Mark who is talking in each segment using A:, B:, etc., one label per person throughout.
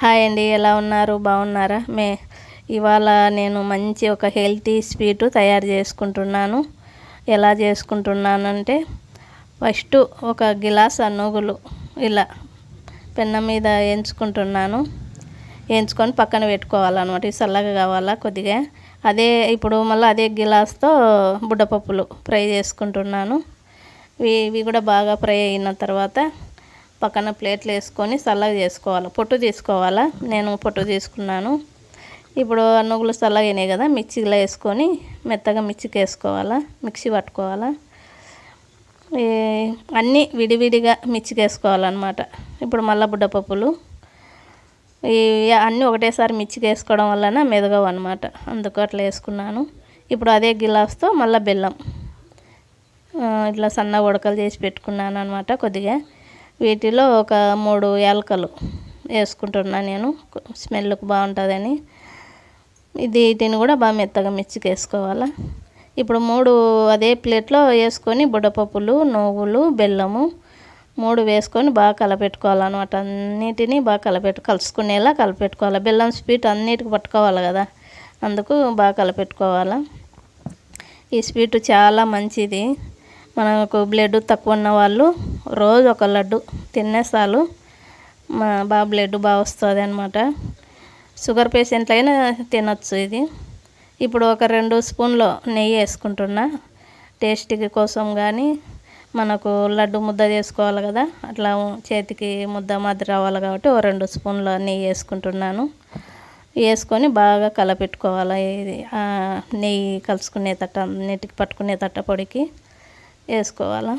A: Hi అండి, ఎలా ఉన్నారు? బాగున్నారా? ఇవాళ నేను మంచి ఒక హెల్తీ స్వీట్ తయారు చేసుకుంటున్నాను. ఎలా చేసుకుంటున్నానంటే, ఫస్ట్ ఒక గిలాస్ నూగులు ఇలా పెన్నం మీద వేయించుకొని పక్కన పెట్టుకోవాలన్నమాట. ఇది చల్లగా కావాలా కొద్దిగా. ఇప్పుడు మళ్ళీ అదే గిలాస్తో బుడ్డపప్పులు ఫ్రై చేసుకుంటున్నాను. ఇవి కూడా బాగా ఫ్రై అయిన తర్వాత పక్కన ప్లేట్లు వేసుకొని చల్లగా చేసుకోవాలి. పొట్టు తీసుకోవాలా, నేను పొట్టు తీసుకున్నాను. ఇప్పుడు నువ్వులు చల్లగా అయినాయి కదా, మిక్సీలో వేసుకొని మెత్తగా మిక్సీ పట్టుకోవాలా. అన్నీ విడివిడిగా మిక్సీకి వేసుకోవాలన్నమాట. ఇప్పుడు మళ్ళీ బుడ్డపప్పులు అన్నీ ఒకటేసారి మిక్సీకి వేసుకోవడం వలన మెదగవు అనమాట, అందుకు అట్లా వేసుకున్నాను. ఇప్పుడు అదే గిలాస్తో మళ్ళీ బెల్లం ఇట్లా సన్న ఉడకలు చేసి పెట్టుకున్నాను అనమాట. కొద్దిగా వీటిలో ఒక 3 యాలకులు వేసుకుంటున్నాను నేను, స్మెల్కి బాగుంటుందని. వీటిని కూడా బాగా మెత్తగా మిక్సీకి వేసుకోవాలా. ఇప్పుడు 3 అదే ప్లేట్లో వేసుకొని బుడ్డపప్పులు, నువ్వులు, బెల్లము 3 వేసుకొని బాగా కలపెట్టుకోవాలన్నమాట. అన్నిటినీ బాగా కలుసుకునేలా కలపెట్టుకోవాలి. బెల్లం స్వీట్ అన్నిటికి పట్టుకోవాలి కదా, అందుకు బాగా కలపెట్టుకోవాలా. ఈ స్వీట్ చాలా మంచిది. మనకు బ్లడ్ తక్కువ ఉన్న వాళ్ళు రోజు ఒక లడ్డు తినే చాలు, బ్లడ్ బాగా వస్తుంది అనమాట. షుగర్ పేషెంట్లు అయినా తినచ్చు ఇది. ఇప్పుడు ఒక 2 స్పూన్లు నెయ్యి వేసుకుంటున్నా, టేస్ట్కి కోసం. కానీ మనకు లడ్డు ముద్ద చేసుకోవాలి కదా, అట్లా చేతికి ముద్ద మాదిరి రావాలి కాబట్టి ఒక 2 స్పూన్ల నెయ్యి వేసుకుంటున్నాను. వేసుకొని బాగా కలపెట్టుకోవాలి. ఇది నెయ్యి కలుసుకునే తట్ట, అన్నిటికి పట్టుకునే తట్ట పొడికి వేసుకోవాలా.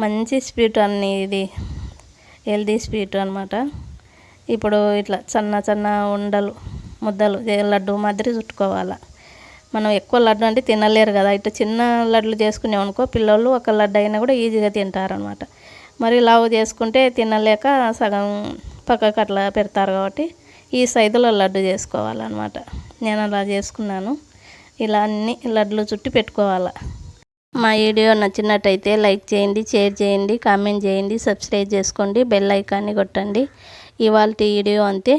A: మంచి స్వీట్ ఇది హెల్దీ స్వీట్ అనమాట. ఇప్పుడు ఇట్లా చిన్న ఉండలు ముద్దలు లడ్డు మాదిరి చుట్టుకోవాలి. మనం ఎక్కువ లడ్డు అంటే తినలేరు కదా, ఇట్లా చిన్న లడ్డులు చేసుకునేమనుకో పిల్లలు ఒక లడ్డు అయినా కూడా ఈజీగా తింటారనమాట. మరి లావు చేసుకుంటే తినలేక సగం పక్కకు అట్లా పెడతారు కాబట్టి ఈ సైజులో లడ్డు చేసుకోవాలన్నమాట. నేను అలా చేసుకున్నాను. ఇలా అన్ని లడ్డులు చుట్టి పెట్టుకోవాలి. మా వీడియో నచ్చినట్టయితే లైక్ చేయండి, షేర్ చేయండి, కామెంట్ చేయండి, సబ్స్క్రైబ్ చేసుకోండి, బెల్ ఐకాన్ని కొట్టండి. ఇవాళ వీడియో అంతే.